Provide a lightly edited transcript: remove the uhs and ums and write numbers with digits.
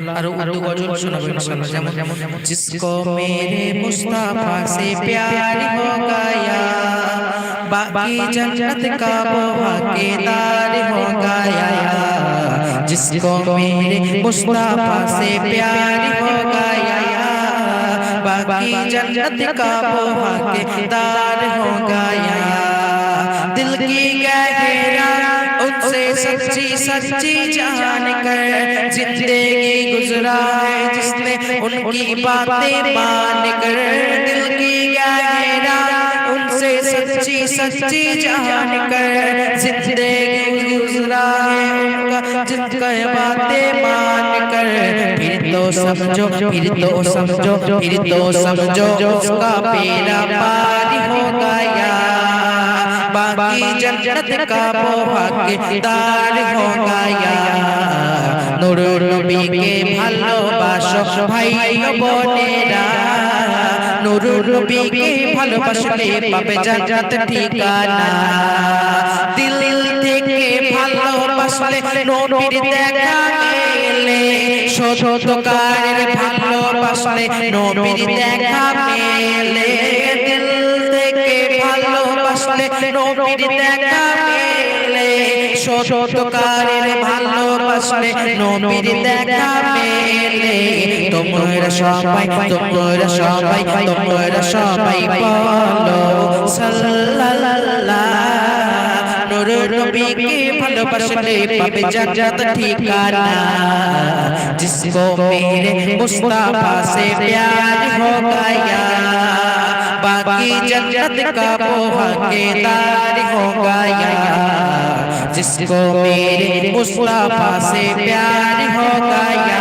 और उर्दू गजल सुनाबो इंशाल्लाह जेमन जिसको मेरे मुस्तफा से प्यार हो गया बाकी जन्नत का वो हकदार हो गया जिसको मेरे मुस्तफा से प्यार हो गया बाकी जन्नत का वो हकदार हो गया दिल की गहरा उनसे सच्ची सच्ची जान कर जिंदगी गुजरा है जिसने उनकी बातें मान कर दिल की गहरा उनसे सच्ची सच्ची जान कर जिंदगी गुजरा है उनका जिनका बातें मान कर फिर तो समझो उसका बेड़ा पार हो गया बाकी जन्नत का वो हकदार हो गया नूर नबी के ভালোবাসো ভাইও বোনেরা নূর নবী কে ভালোবাসলে পাবে জান্নাত ঠিকানা দিল থেকে ভালোবাসলে নবীর দেখা পেলে সত্যকারের ভালোবাসলে নবীর দেখা পেলে দিল থেকে ভালোবাসলে নবীর দেখা পেলে সত্যকারের ভালোবাসলে নবীর দেখা পেলে তোমরা সবাই বলো সাল্লাল্লাহ নূর নবীকে ভালোবাসলে পাবে জান্নাত ঠিকানা जिसको मेरे मुस्तफा से प्यार हो गया बाकी जन्नत का वो हकदार हो गया जिसको मेरे मुस्तफा से प्यार हो गया